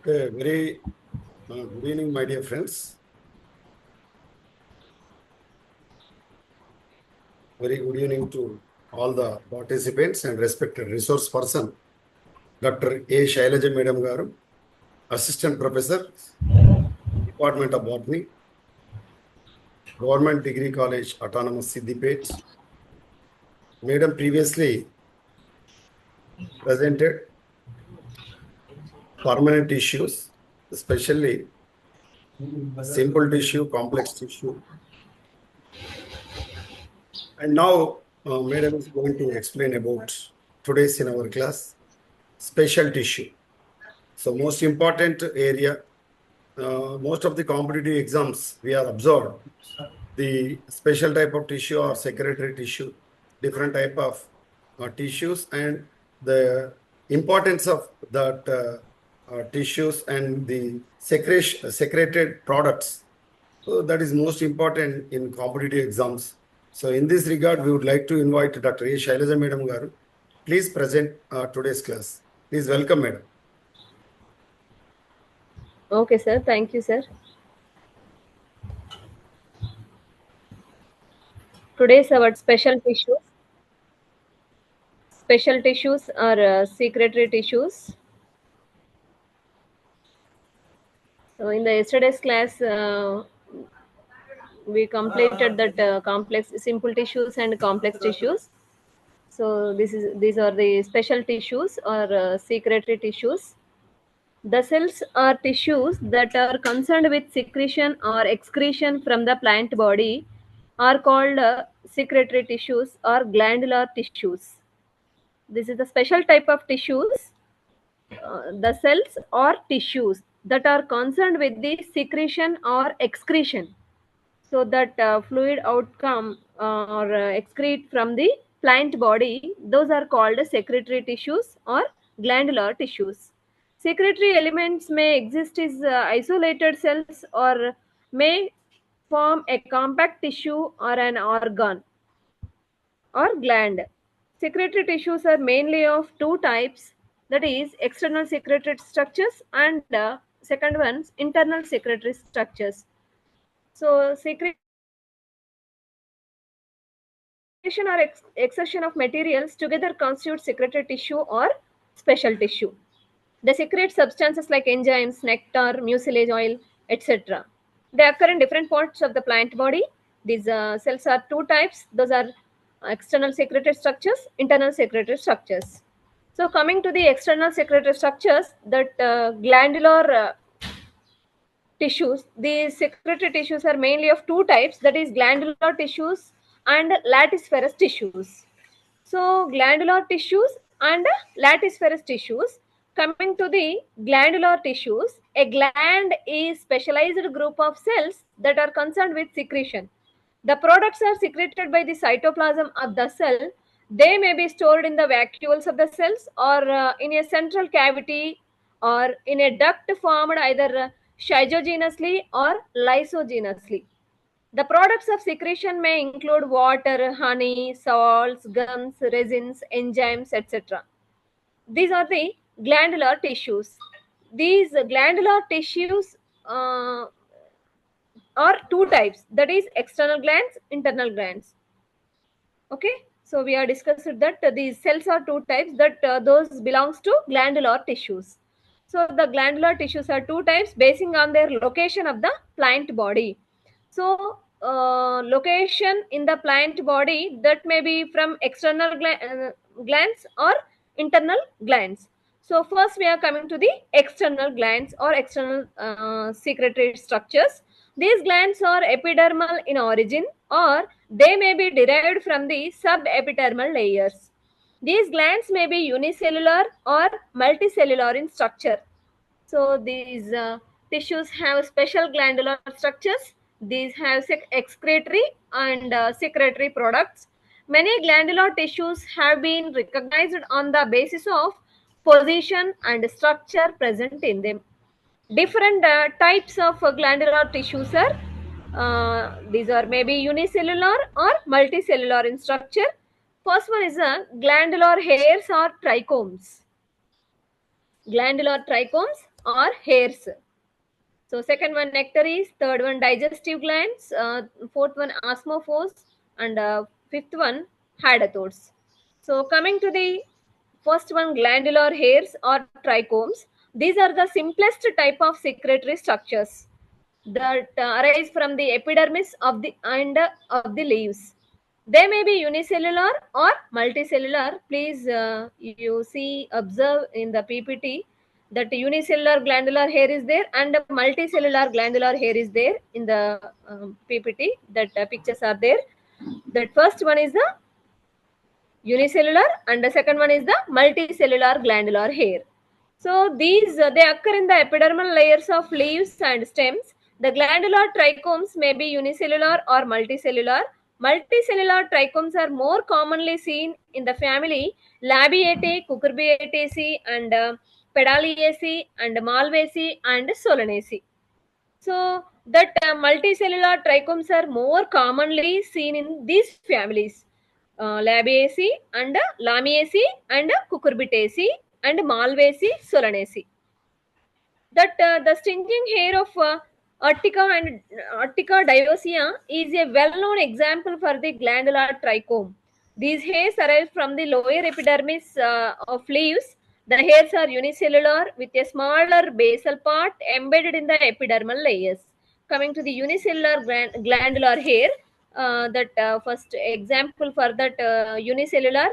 Okay, very good evening, my dear friends. Very good evening to all the participants and respected resource person, Dr. A. Shailaja Madam Garu, Assistant Professor, Department of Botany, Government Degree College, Autonomous Siddipet. Madam previously presented permanent tissues, especially simple tissue, complex tissue. And now Madam is going to explain about today's in our class, special tissue. So most important area, most of the competitive exams we are observed the special type of tissue or secretory tissue, different type of tissues and the importance of that tissues and the secreted products. So that is most important in competitive exams. So in this regard, we would like to invite Dr. A. Shailaja Madam Garu. Please present today's class. Please welcome, Madam. Okay, sir. Thank you, sir. Today's our special tissues. Special tissues are secretory tissues. So in the yesterday's class, we completed that complex simple tissues and complex tissues. So these are the special tissues or secretory tissues. The cells are tissues that are concerned with secretion or excretion from the plant body are called secretory tissues or glandular tissues. This is the special type of tissues. The cells or tissues that are concerned with the secretion or excretion. So that fluid outcome or excrete from the plant body, those are called secretory tissues or glandular tissues. Secretory elements may exist as isolated cells or may form a compact tissue or an organ or gland. Secretory tissues are mainly of two types, that is external secretory structures and second one's internal secretory structures. So secretion or exertion of materials together constitute secretory tissue or special tissue. They secrete substances like enzymes, nectar, mucilage oil, etc. They occur in different parts of the plant body. These cells are two types. Those are external secretory structures, internal secretory structures. So coming to the external secretory structures, that glandular tissues, the secretory tissues are mainly of two types, that is glandular tissues and latissiferous tissues. So glandular tissues and latissiferous tissues. Coming to the glandular tissues, a gland is specialized group of cells that are concerned with secretion. The products are secreted by the cytoplasm of the cell. They may be stored in the vacuoles of the cells or in a central cavity or in a duct formed either schizogenously or lysogenously. The products of secretion may include water, honey, salts, gums, resins, enzymes, etc. These are the glandular tissues. These glandular tissues are two types, that is external glands, internal glands. Okay, so we are discussed that these cells are two types, that those belongs to glandular tissues. So the glandular tissues are two types basing on their location of the plant body. So location in the plant body, that may be from external glands or internal glands. So first we are coming to the external glands or external secretory structures. These glands are epidermal in origin or they may be derived from the subepidermal layers. These glands may be unicellular or multicellular in structure. So these tissues have special glandular structures. These have excretory and secretory products. Many glandular tissues have been recognized on the basis of position and structure present in them. Different types of glandular tissues are these are maybe unicellular or multicellular in structure. First one is glandular hairs or trichomes. Glandular trichomes or hairs. So second one nectaries, third one digestive glands, fourth one osmophores, and fifth one hydatodes. So coming to the first one, glandular hairs or trichomes. These are the simplest type of secretory structures that arise from the epidermis of the end of the leaves. They may be unicellular or multicellular. Please, you see, observe in the PPT that unicellular glandular hair is there and multicellular glandular hair is there in the PPT. That pictures are there. That first one is the unicellular and the second one is the multicellular glandular hair. So these they occur in the epidermal layers of leaves and stems. The glandular trichomes may be unicellular or multicellular. Multicellular trichomes are more commonly seen in the family Labiataceae, Cucurbiataceae, and Pedaliaceae, and Malvaceae, and Solanaceae. So that multicellular trichomes are more commonly seen in these families, Labiaceae and Lamiaceae and Cucurbitaceae and Malvaceae, Solanaceae. That the stinging hair of Urtica and Urtica dioicea is a well-known example for the glandular trichome. These hairs arise from the lower epidermis of leaves. The hairs are unicellular with a smaller basal part embedded in the epidermal layers. Coming to the unicellular glandular hair, that first example for that unicellular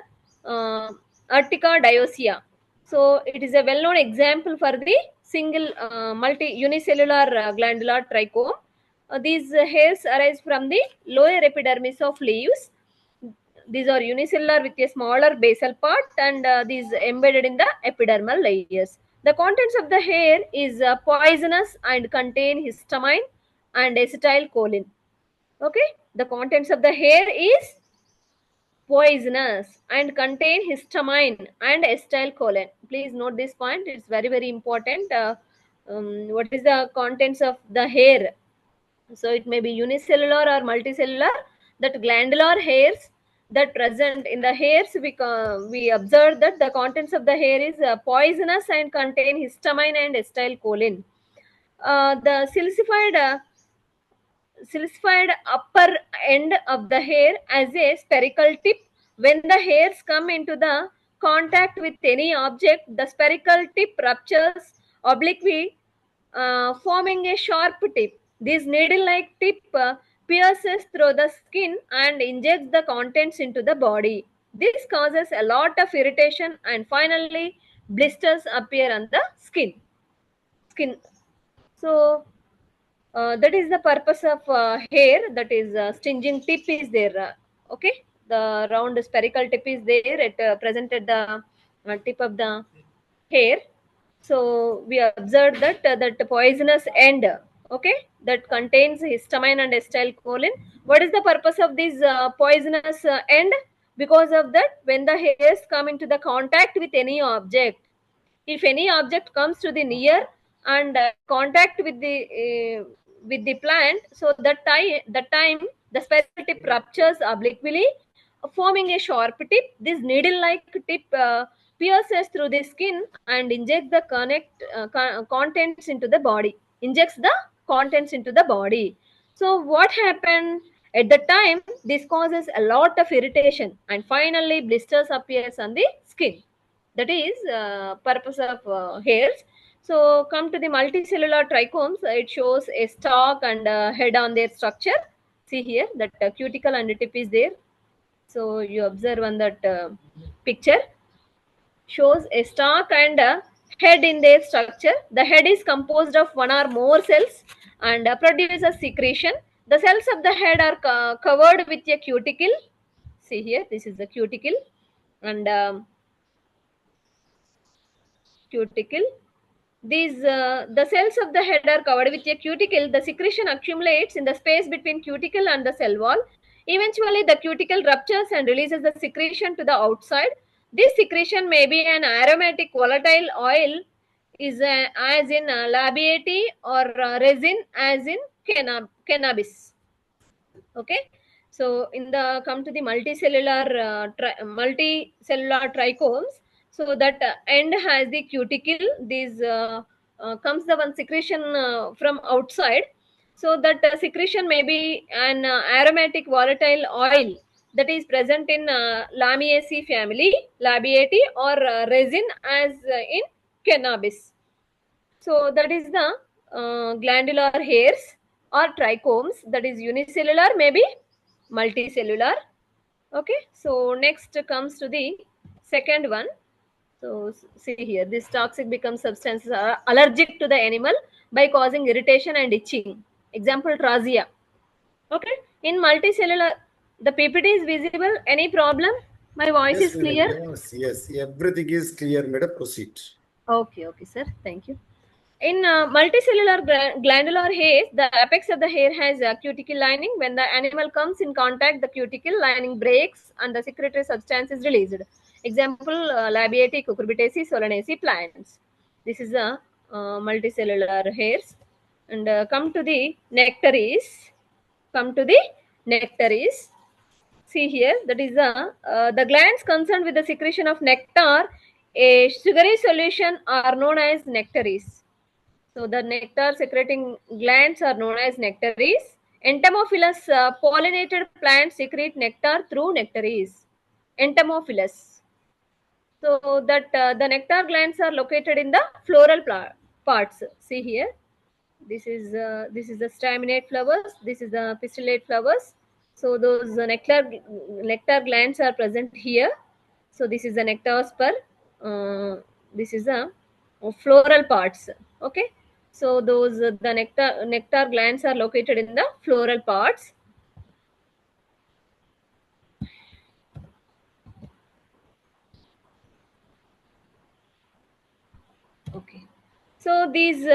Urtica dioicea. So it is a well-known example for the single unicellular glandular trichome. These hairs arise from the lower epidermis of leaves. These are unicellular with a smaller basal part and these embedded in the epidermal layers. The contents of the hair is poisonous and contain histamine and acetylcholine. Okay, the contents of the hair is poisonous and contain histamine and acetylcholine. Please note this point, it's very, very important. What is the contents of the hair? So it may be unicellular or multicellular. That glandular hairs that present in the hairs, we observe that the contents of the hair is poisonous and contain histamine and acetylcholine. The silicified upper end of the hair as a spherical tip. When the hairs come into the contact with any object, the spherical tip ruptures obliquely, forming a sharp tip. This needle-like tip pierces through the skin and injects the contents into the body. This causes a lot of irritation and finally blisters appear on the skin. So that is the purpose of hair, that is stinging tip is there. Okay, the round spherical tip is there. It presented the tip of the hair. So we observed that that poisonous end, okay, that contains histamine and acetylcholine. What is the purpose of this poisonous end? Because of that, when the hairs come into the contact with any object, if any object comes to the near and contact with the plant, so the time the spherical tip ruptures obliquely, forming a sharp tip. This needle like tip pierces through the skin and injects the contents into the body, injects the contents into the body. So what happened at the time? This causes a lot of irritation and finally blisters appears on the skin. That is purpose of hairs. So come to the multicellular trichomes. It shows a stalk and head on their structure. See here that cuticle and tip is there. So you observe on that picture, shows a stalk and a head in their structure. The head is composed of one or more cells and produces secretion. The cells of the head are covered with a cuticle. See here, this is the cuticle and cuticle. These the cells of the head are covered with a cuticle. The secretion accumulates in the space between cuticle and the cell wall. Eventually, the cuticle ruptures and releases the secretion to the outside. This secretion may be an aromatic volatile oil, is as in labiate, or resin, as in cannabis. Okay. So in the come to the multicellular trichomes. So that end has the cuticle. These comes the one secretion from outside. So that secretion may be an aromatic volatile oil that is present in Lamiaceae family, Labiate, or resin as in cannabis. So that is the glandular hairs or trichomes, that is unicellular, maybe multicellular. Okay, so next comes to the second one. So see here, this toxic becomes substances are allergic to the animal by causing irritation and itching. Example, trazia. Okay, in multicellular, the PPT is visible. Any problem? My voice Yes, is clear? yes, everything is clear, madam. Proceed. Okay, sir. Thank you. In multicellular glandular hairs, the apex of the hair has a cuticle lining. When the animal comes in contact, the cuticle lining breaks and the secretory substance is released. Example, Labiate, Cucurbitaceae, Solanaceae plants. This is the multicellular hairs. And come to the nectaries. See here, that is the glands concerned with the secretion of nectar. A sugary solution are known as nectaries. So the nectar secreting glands are known as nectaries. Entomophilous pollinated plants secrete nectar through nectaries. Entomophilous. So that the nectar glands are located in the floral parts. See here. This is the staminate flowers. This is the pistillate flowers. So those nectar glands are present here. So this is the nectar spur. This is the floral parts. Okay. So those the nectar glands are located in the floral parts. Okay. So these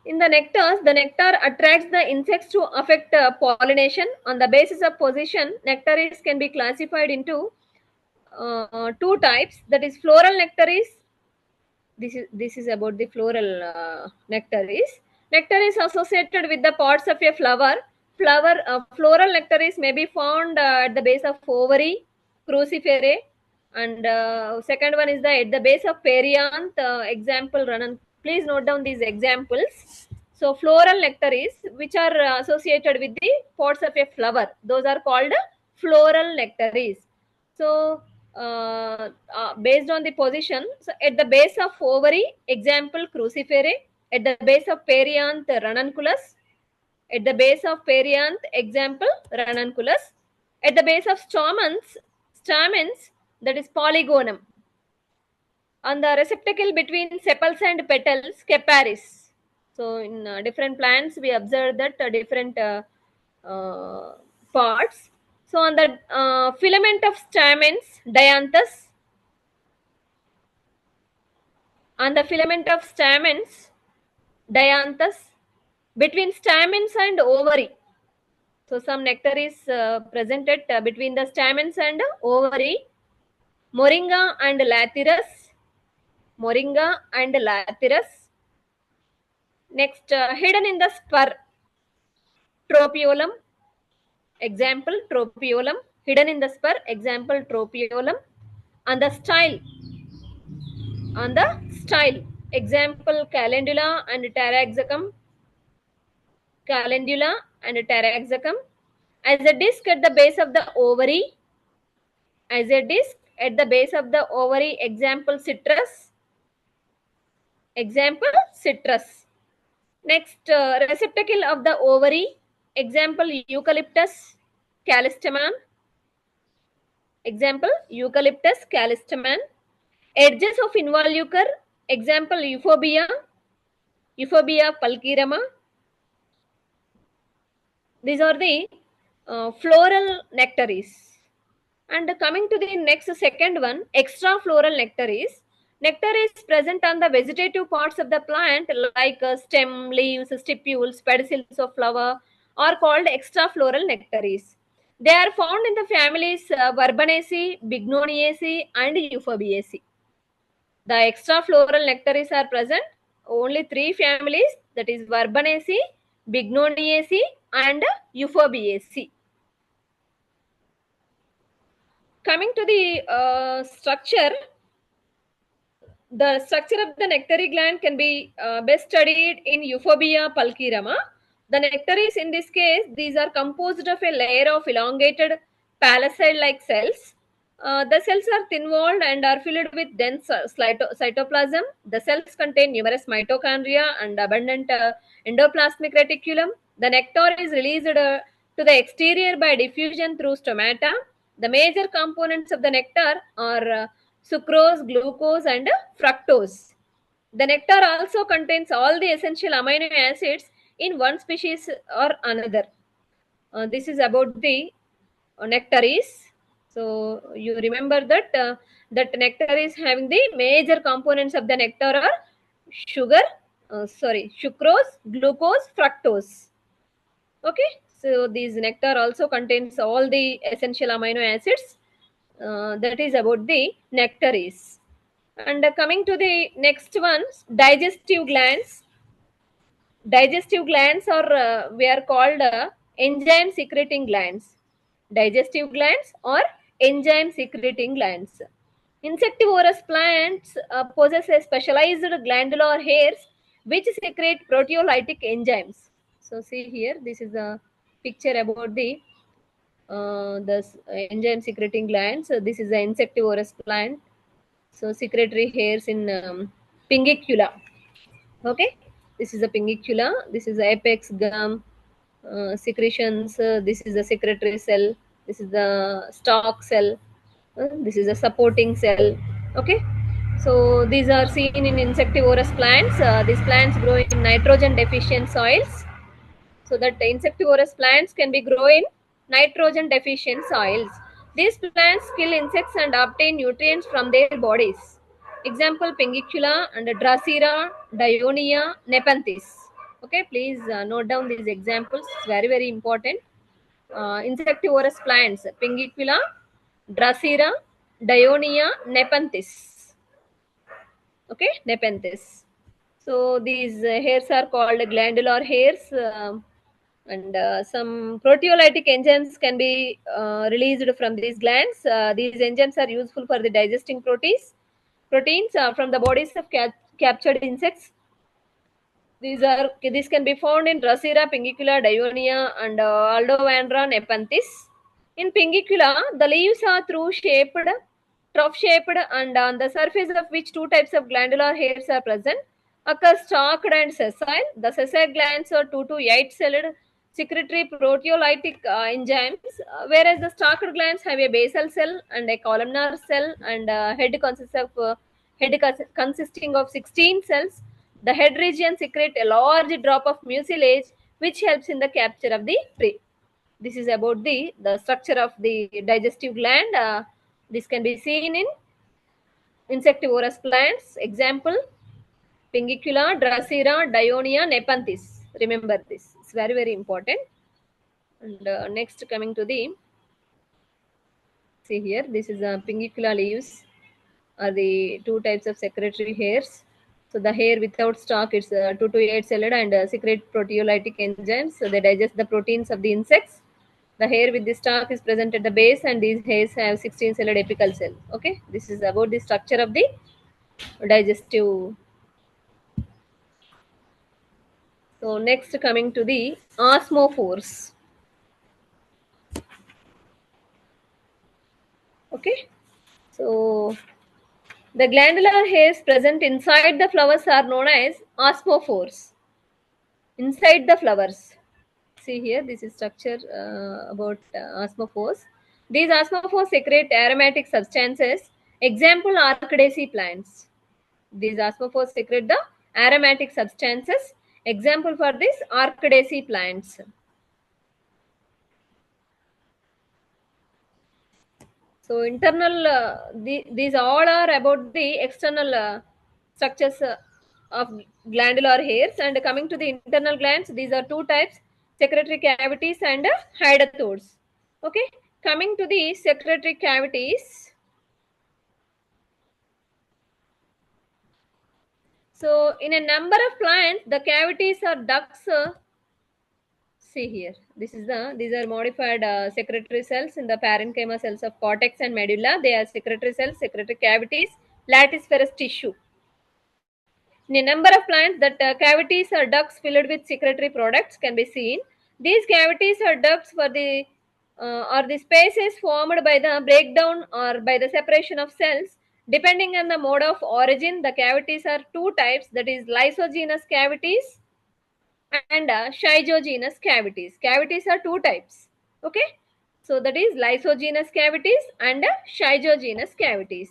in the nectar attracts the insects to affect pollination. On the basis of position, nectaries can be classified into two types. That is floral nectaries. This is about the floral nectaries. Nectar is associated with the parts of a flower. Floral nectaries may be found at the base of ovary, cruciferae, and second one is at the base of perianth. Example, Ranan. Please note down these examples. So floral nectaries, which are associated with the parts of a flower, those are called floral nectaries. So based on the position, so at the base of ovary, example cruciferae, at the base of perianth, ranunculus, at the base of perianth, example ranunculus, at the base of stamens, that is polygonum, on the receptacle between sepals and petals, caparis. So in different plants, we observe that different parts. So on the filament of stamens, dianthus. On the filament of stamens, dianthus. Between stamens and ovary. So some nectar is presented between the stamens and ovary. Moringa and lathyrus. Moringa and lathyrus. Next, hidden in the spur. Tropiolum. Example, tropiolum. Hidden in the spur. Example, tropiolum. On the style. Example, calendula and taraxacum. Calendula and taraxacum. As a disc at the base of the ovary. As a disc at the base of the ovary. Example, citrus. Example, citrus. Next, receptacle of the ovary. Example, eucalyptus callistemon. Example, eucalyptus callistemon. Edges of involucre. Example, euphorbia. Euphorbia pulcherrima. These are the floral nectaries. And coming to the next second one, extra floral nectaries. Nectar is present on the vegetative parts of the plant like stem, leaves, stipules, pedicels of flower are called extra floral nectaries. They are found in the families Verbanaceae, Bignoniaceae and Euphorbiaceae. The extra floral nectaries are present only three families, that is Verbanaceae, Bignoniaceae and Euphorbiaceae. Coming to the structure, The structure of the nectary gland can be best studied in Euphorbia pulcherrima. The nectaries in this case, these are composed of a layer of elongated palisade-like cells. The cells are thin-walled and are filled with dense cytoplasm. The cells contain numerous mitochondria and abundant endoplasmic reticulum. The nectar is released to the exterior by diffusion through stomata. The major components of the nectar are sucrose, glucose, and fructose. The nectar also contains all the essential amino acids in one species or another. This is about the nectaries. So you remember that that nectar is having the major components of the nectar are sucrose, glucose, fructose. Okay, so these nectar also contains all the essential amino acids. That is about the nectaries. And coming to the next one, digestive glands. Digestive glands are we are called enzyme secreting glands. Digestive glands or enzyme secreting glands. Insectivorous plants possess a specialized glandular hairs which secrete proteolytic enzymes. So see here, this is a picture about the enzyme secreting glands. So this is the insectivorous plant. So secretory hairs in pingicula. Okay, this is the pingicula. This is the apex gum secretions. This is the secretory cell. This is the stalk cell. This is a supporting cell. Okay, so these are seen in insectivorous plants. These plants grow in nitrogen deficient soils, so that the insectivorous plants can be grown in nitrogen deficient soils. These plants kill insects and obtain nutrients from their bodies. Example, Pingicula and Dracera, Dionia, Nepenthes. Okay, please note down these examples. It's very, very important. Insectivorous plants, Pingicula, Dracera, Dionia, Nepenthes. Okay, Nepenthes. So these hairs are called glandular hairs, and some proteolytic enzymes can be released from these glands. These enzymes are useful for the digesting proteins from the bodies of captured insects. These can be found in Dracera, Pingicula, Dionia, and Aldovandra nepenthes. In Pingicula, the leaves are trough-shaped, and on the surface of which two types of glandular hairs are present, occur stalked and sessile. The sessile glands are 2 to 8 celled secretory proteolytic enzymes, whereas the stalked glands have a basal cell and a columnar cell, and consisting of 16 cells. The head region secretes a large drop of mucilage, which helps in the capture of the prey. This is about the structure of the digestive gland. This can be seen in insectivorous plants. Example, Pingicula, Dracera, Dionia, Nepenthes. Remember this. It's very, very important. And next, coming to the, see here, this is a Pingicula leaves are the two types of secretory hairs. So the hair without stalk is 2 to 8 celled and secrete proteolytic enzymes. So they digest the proteins of the insects. The hair with the stalk is present at the base, and these hairs have 16 celled apical cell. Okay, this is about the structure of the digestive. So next, coming to the osmophores. Okay, so the glandular hairs present inside the flowers are known as osmophores. Inside the flowers. See here, this is structure about osmophores. These osmophores secrete aromatic substances. Example, Orchidaceae plants. These osmophores secrete the aromatic substances. Example for this, Orchidaceae plants. So internal, these all are about the external structures of glandular hairs. And coming to the internal glands, these are two types, secretory cavities and hydatodes. Okay, coming to the secretory cavities. So in a number of plants, the cavities are ducts. See here, these are modified secretory cells in the parenchyma cells of cortex and medulla. They are secretory cells, secretory cavities, latticeferous tissue. In a number of plants, that cavities or ducts filled with secretory products can be seen. These cavities or ducts for the are the spaces formed by the breakdown or by the separation of cells. Depending on the mode of origin, the cavities are two types, that is lysogenous cavities and schizogenous cavities. Cavities are two types. Okay, so that is lysogenous cavities and schizogenous cavities.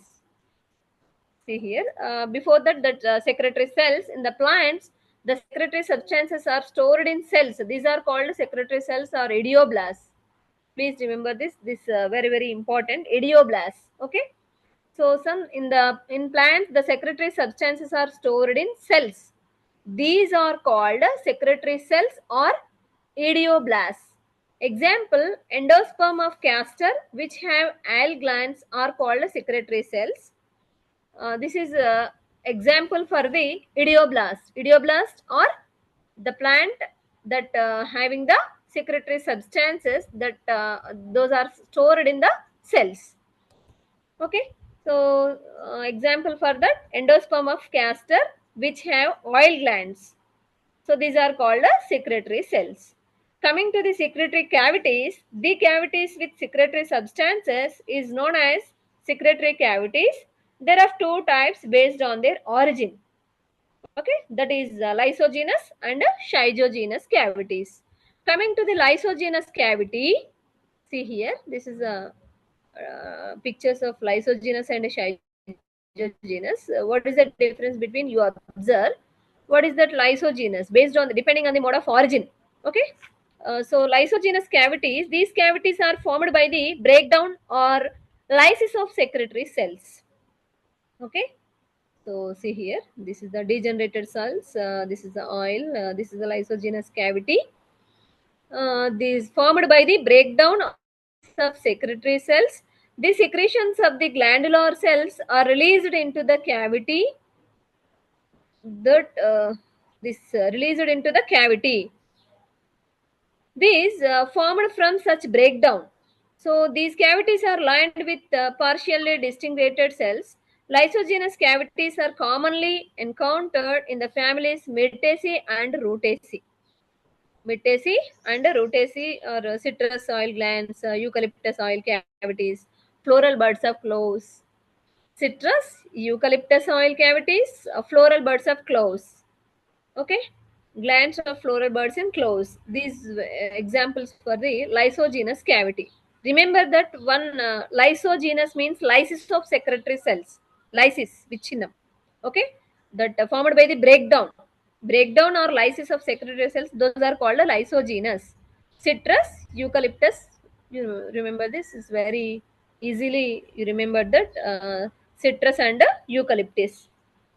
See here, before that, secretory cells in the plants, the secretory substances are stored in cells. These are called secretory cells or idioblasts. Please remember this. This very important, idioblasts. Okay. So some in plants, the secretory substances are stored in cells. These are called secretory cells or idioblasts. Example: endosperm of castor, which have ale glands, are called secretory cells. This is example for the idioblast. Idioblast or the plant that having the secretory substances that those are stored in the cells. Okay, so example for that, endosperm of castor which have oil glands. So these are called secretory cells. Coming to the secretory cavities, the cavities with secretory substances is known as secretory cavities. There are two types based on their origin. Okay, that is lysogenous and schizogenous cavities. Coming to the lysogenous cavity, see here, this is a pictures of lysogenous and schizogenous. What is the difference between, you observe? What is that lysogenous? Based on depending on the mode of origin. Okay. So lysogenous cavities, these cavities are formed by the breakdown or lysis of secretory cells. Okay. So see here, this is the degenerated cells. This is the oil. This is the lysogenous cavity. These formed by the breakdown of secretory cells. The secretions of the glandular cells are released into the cavity. Released into the cavity. These formed from such breakdown. So these cavities are lined with partially distincted cells. Lysogenous cavities are commonly encountered in the families Myrtaceae and Rutaceae. Myrtaceae and Rutaceae or citrus oil glands, eucalyptus oil cavities, floral buds of cloves. Citrus, eucalyptus oil cavities, floral buds of cloves. Okay, glands of floral buds in cloves. These examples for the lysogenous cavity. Remember that one lysogenous means lysis of secretory cells. Lysis, vichinam. Okay, that formed by the breakdown or lysis of secretory cells. Those are called lysogenous. Citrus, eucalyptus. You remember this is very easily. You remember that citrus and eucalyptus,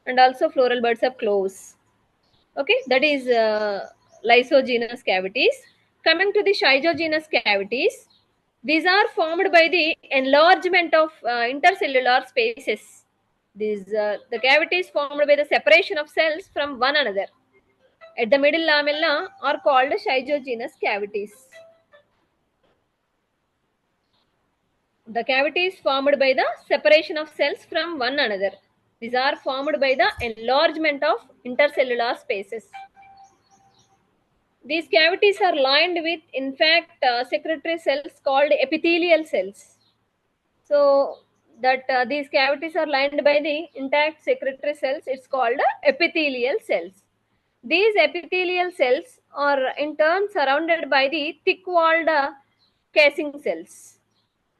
and also floral buds of cloves. Okay, that is lysogenous cavities. Coming to the schizogenous cavities, these are formed by the enlargement of intercellular spaces. These the cavities formed by the separation of cells from one another at the middle lamella are called schizogenous cavities. The cavities formed by the separation of cells from one another. These are formed by the enlargement of intercellular spaces. These cavities are lined with, in fact, secretory cells called epithelial cells. So that these cavities are lined by the intact secretory cells. It's called epithelial cells. These epithelial cells are in turn surrounded by the thick-walled casing cells.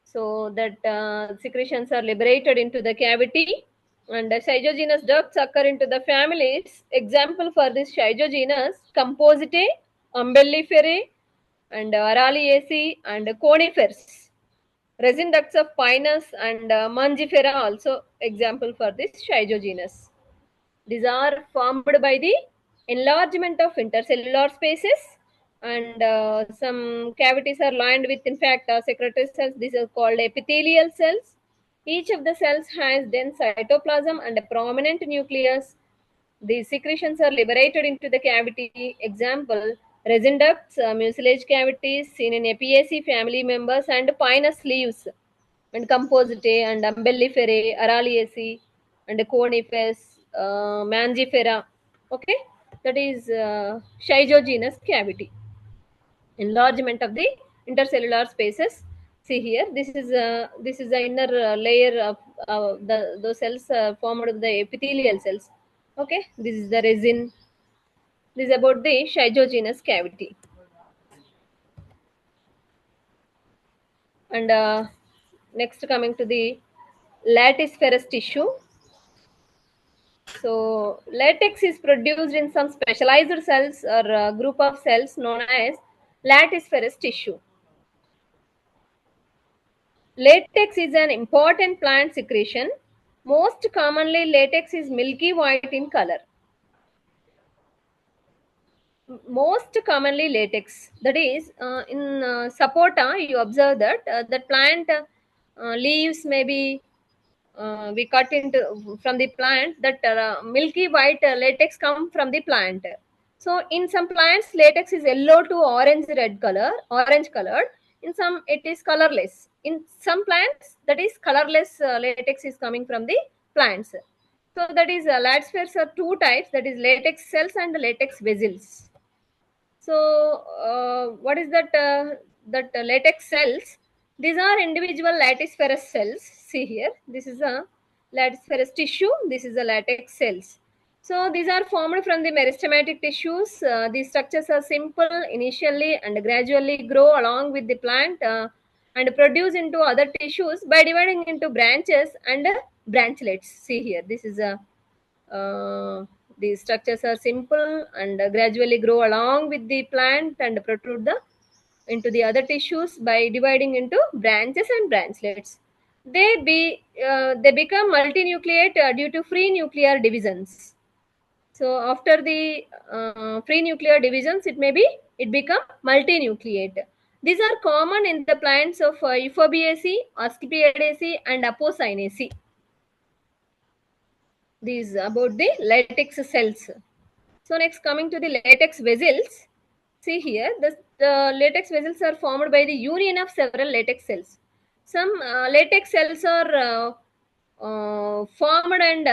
So that secretions are liberated into the cavity, and schizogenous ducts occur into the families. Example for this schizogenous: Compositae, Umbelliferae, and Araliaceae, and Conifers. Resin ducts of Pinus and Mangifera also example for this schizogenous. These are formed by the enlargement of intercellular spaces, and some cavities are lined with, in fact, secretory cells. These are called epithelial cells. Each of the cells has dense cytoplasm and a prominent nucleus. These secretions are liberated into the cavity. Example: resin ducts, mucilage cavities seen in Apiaceae family members and Pinus leaves, and Compositae and Umbelliferae, Araliaceae, and Conifers, Mangifera. Okay, that is schizogenous cavity, enlargement of the intercellular spaces. See here, this is the inner layer of those cells formed of the epithelial cells. Okay, this is the resin. This is about the schizogenous cavity. And next, coming to the latispherous tissue. So latex is produced in some specialized cells or group of cells known as latispherous tissue. Latex is an important plant secretion. Most commonly, latex is milky white in color. Most commonly, latex. That is, in sapota, you observe that the plant leaves may be we cut into from the plant, that milky white latex come from the plant. So in some plants latex is yellow to orange colored. In some it is colorless. In some plants that is colorless latex is coming from the plants. So that is latispheres are two types, that is latex cells and latex vessels. So what is that latex cells? These are individual latispherous cells. See here, this is a latispherous tissue, this is a latex cells. So these are formed from the meristematic tissues. These structures are simple initially and gradually grow along with the plant and produce into other tissues by dividing into branches and branchlets. See here, this is a these structures are simple and gradually grow along with the plant and protrude into the other tissues by dividing into branches and branchlets. They become multinucleate due to free nuclear divisions. So after the free nuclear divisions, it become multinucleate. These are common in the plants of Euphorbiaceae, Asclepiadaceae, and Apocynaceae. These about the latex cells. So next, coming to the latex vessels. See here, the latex vessels are formed by the union of several latex cells. Some latex cells are formed and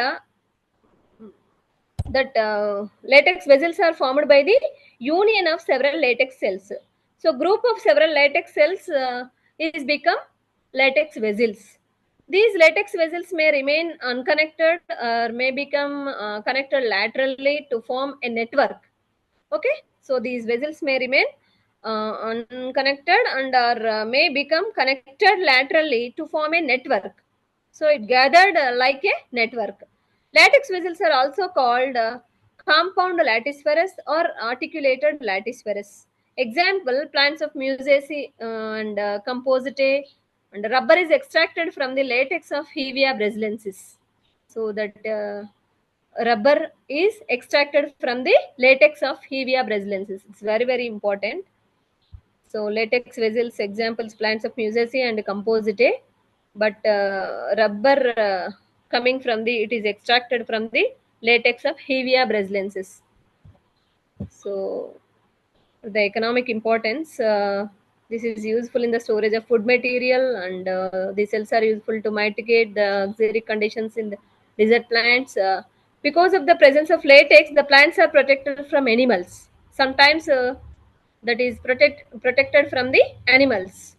latex vessels are formed by the union of several latex cells. So group of several latex cells is become latex vessels. These latex vessels may remain unconnected or may become connected laterally to form a network. Okay, so these vessels may remain unconnected and may become connected laterally to form a network. So it gathered like a network. Latex vessels are also called compound latispherous or articulated latispherous. Example, plants of Musaceae and Compositae, and rubber is extracted from the latex of Hevea brasiliensis. So that rubber is extracted from the latex of Hevea brasiliensis. It's very, very important. So latex vessels, examples, plants of Musaceae and Compositae. But rubber coming from it is extracted from the latex of Hevea brasiliensis. So the economic importance, this is useful in the storage of food material, and the cells are useful to mitigate the auxiliary conditions in the desert plants. Because of the presence of latex, the plants are protected from animals. Sometimes that is protected from the animals.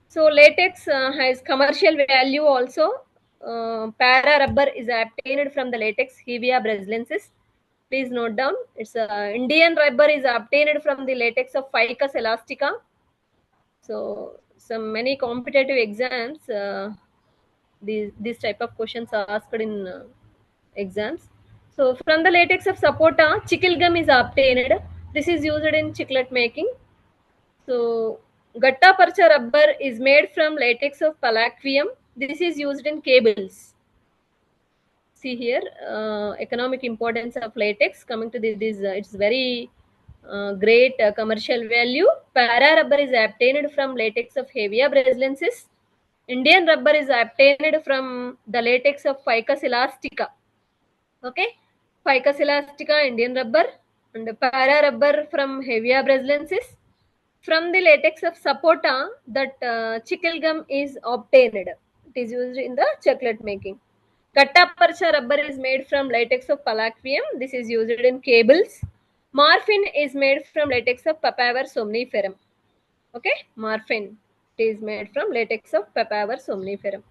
So latex has commercial value also. Para rubber is obtained from the latex Hevea brasiliensis. Please note down. It's Indian rubber is obtained from the latex of Ficus elastica. So some many competitive exams, these type of questions are asked in exams. So from the latex of sapota, chicle gum is obtained. This is used in chiclet making. So gatta parcha rubber is made from latex of Palaquium. This is used in cables. See here, economic importance of latex. Coming to this, it's very great commercial value. Para rubber is obtained from latex of Hevea brasiliensis. Indian rubber is obtained from the latex of Ficus elastica. Okay, Ficus elastica, Indian rubber, and para rubber from Hevea brasiliensis. From the latex of sapota, that chicle gum is obtained. It is used in the chocolate making. Katta Parcha rubber is made from latex of Palaquium. This is used in cables. Morphine is made from latex of Papaver somniferum. Okay, morphine. It is made from latex of Papaver somniferum.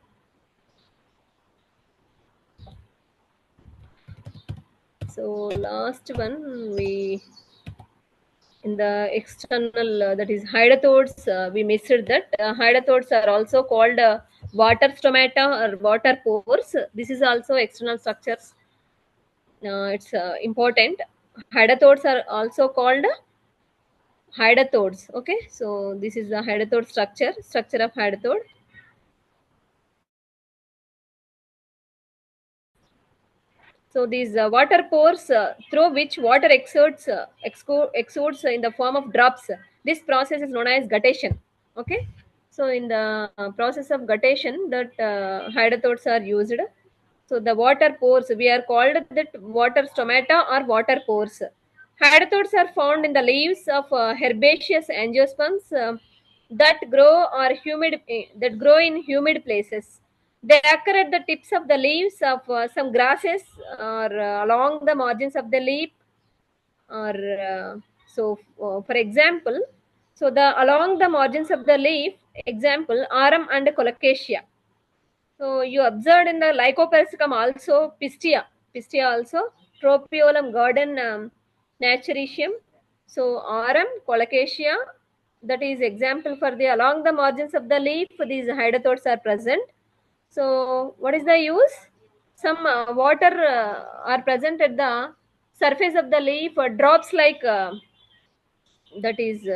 So last one, we in the external that is hydrathodes, we missed that hydrathodes are also called water stomata or water pores. This is also external structures. It's important. Hydrathodes are also called hydrathodes. Okay, so this is the hydathode structure of hydathode. So these water pores through which water exudes in the form of drops. This process is known as guttation. Okay. So in the process of guttation, that hydathodes are used. So the water pores, we are called that water stomata or water pores. Hydathodes are found in the leaves of herbaceous angiosperms that grow in humid places. They occur at the tips of the leaves of some grasses or along the margins of the leaf. Or for example, so the along the margins of the leaf, example, arum and colocasia. So you observed in the Lycopersicum also pistia also, Tropiolum garden naturicium. So arum, colocasia, that is example for the along the margins of the leaf. These hydathodes are present. So what is the use? Some water are present at the surface of the leaf, drops like that is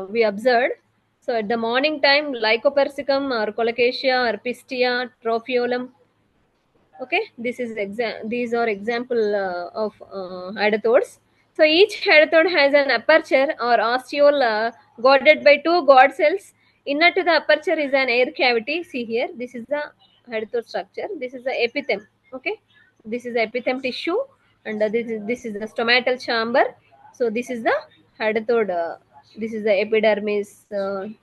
we observed. So at the morning time, Lycopersicum or colocasia or pistia, Trophiolum. Okay, these are example of hydathodes. So each hydathode has an aperture or ostiole guarded by two guard cells. Inner to the aperture is an air cavity. See here, this is the hydathode structure. This is the epithem. Okay, this is the epithem tissue, and this is the stomatal chamber. So this is the hydathode. This is the epidermis.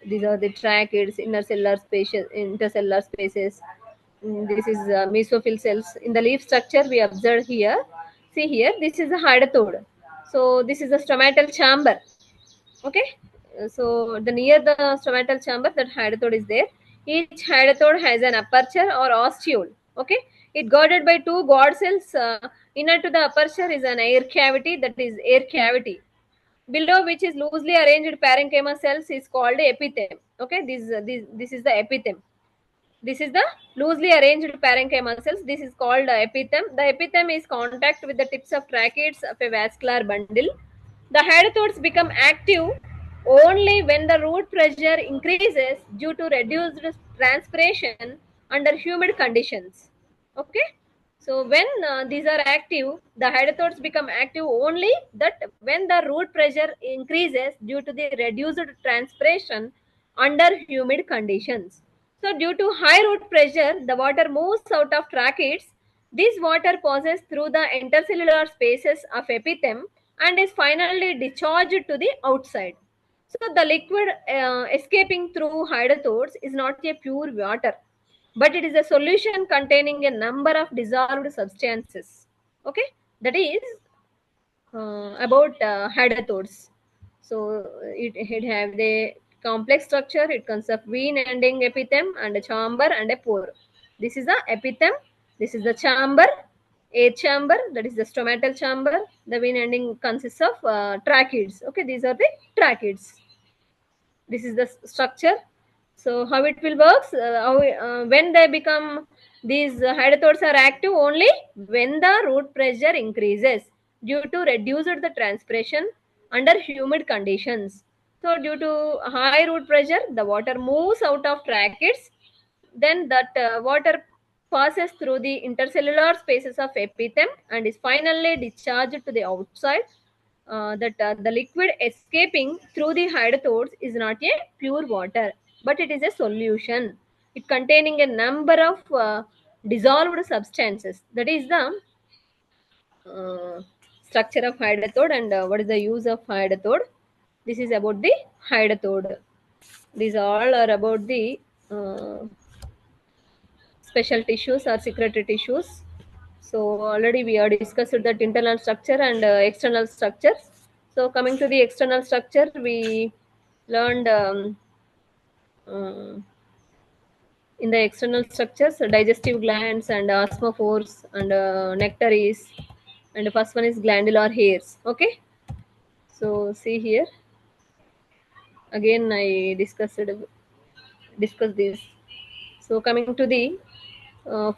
These are the tracheids, intercellular spaces. This is mesophyll cells in the leaf structure we observe here. See here, this is the hydathode. So this is the stomatal chamber. Okay, so the near the stomatal chamber, that hydathode is there. Each hydathode has an aperture or ostiole. Okay, it guarded by two guard cells. Inner to the aperture is an air cavity, that is air cavity. Below which is loosely arranged parenchyma cells is called epithem. Okay, this is the epithem. This is the loosely arranged parenchyma cells. This is called epithem. The epithem is contact with the tips of tracheids of a vascular bundle. The hydathodes become active only when the root pressure increases due to reduced transpiration under humid conditions. Okay. So when these are active, the hydathodes become active only that when the root pressure increases due to the reduced transpiration under humid conditions. So due to high root pressure, the water moves out of tracheids. This water passes through the intercellular spaces of epithem and is finally discharged to the outside. So the liquid escaping through hydathodes is not a pure water, but it is a solution containing a number of dissolved substances. Okay, that is about hydathodes. So it have the complex structure. It consists of vein-ending epithem and a chamber and a pore. This is the epithem. This is the chamber, air chamber. That is the stomatal chamber. The vein-ending consists of tracheids. Okay, these are the tracheids. This is the structure. So how it will work? When they become, these hydathodes are active only when the root pressure increases due to reduced the transpiration under humid conditions. So due to high root pressure, the water moves out of tracheids. Then that water passes through the intercellular spaces of epithem and is finally discharged to the outside. That the liquid escaping through the hydathodes is not a pure water, but it is a solution. It containing a number of dissolved substances. That is the uh, structure of hydathode and what is the use of hydathode. This is about the hydathode. These all are about the special tissues or secretory tissues. So already we are discussed that internal structure and external structures. So coming to the external structure, we learned in the external structures, digestive glands and osmophores and nectaries, and the first one is glandular hairs. Okay, so see here again I discuss this. So coming to the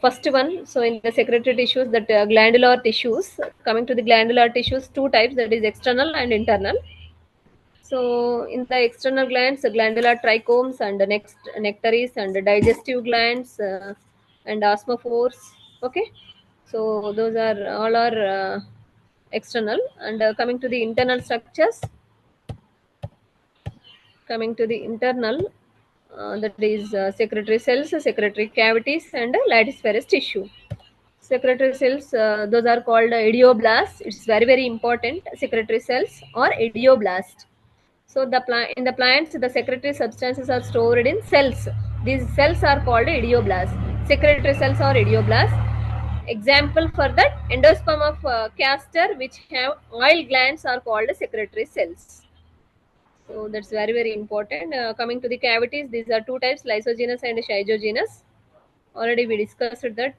first one, so in the secretory tissues, that glandular tissues. Coming to the glandular tissues, two types, that is external and internal. So in the external glands, glandular trichomes and the next nectaries and the digestive glands and osmophores. Okay, so those are all are external. And coming to the internal structures, coming to the internal, that is secretory cells, secretory cavities, and lattice tissue. Secretory cells, those are called idioblasts. It's very very important. Secretory cells or idioblast. So in the plants, the secretory substances are stored in cells. These cells are called idioblasts. Secretory cells or idioblasts. Example for that, endosperm of castor, which have oil glands, are called secretory cells. So that's very very important. Coming to the cavities, these are two types, lysogenous and schizogenous. Already we discussed that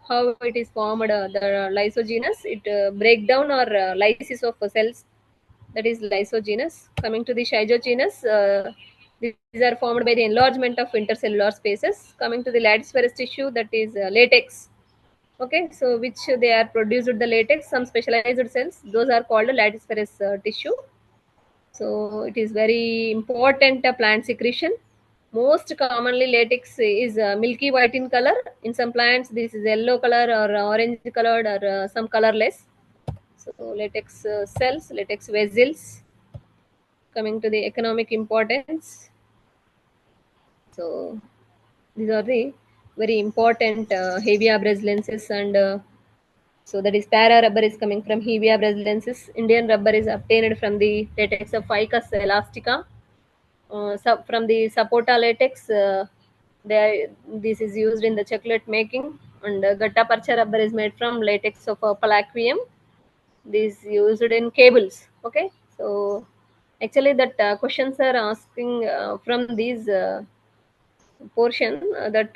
how it is formed. The lysogenous, it breakdown or lysis of cells, that is lysogenous. Coming to the schizogenous, these are formed by the enlargement of intercellular spaces. Coming to the lattice tissue, that is latex. Okay, so which they are produced the latex, some specialized cells, those are called lattice tissue. So it is very important plant secretion. Most commonly latex is milky white in color. In some plants this is yellow color or orange colored or some colorless. So latex cells, latex vessels. Coming to the economic importance, so these are the very important Hevea brasiliensis, and so that is para rubber is coming from Hevea brasiliensis. Indian rubber is obtained from the latex of Ficus elastica. From the sapota latex, this is used in the chocolate making. And gutta percha rubber is made from latex of Palaquium. This used in cables. Okay, so actually that questions are asking from these portion, that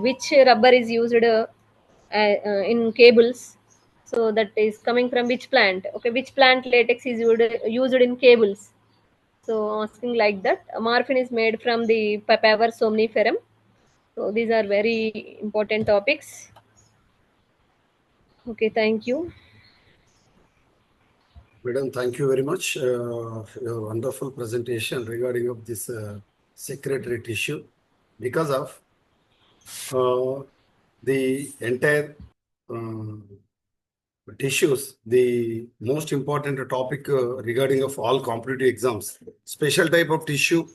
which rubber is used in cables. So that is coming from which plant. Okay, which plant latex is used in cables. So asking like that. Morphine is made from the Papaver somniferum. So these are very important topics. Okay, thank you. Madam, thank you very much. Your wonderful presentation regarding of this secretory tissue. Because of the entire tissues, the most important topic regarding of all competitive exams, special type of tissue,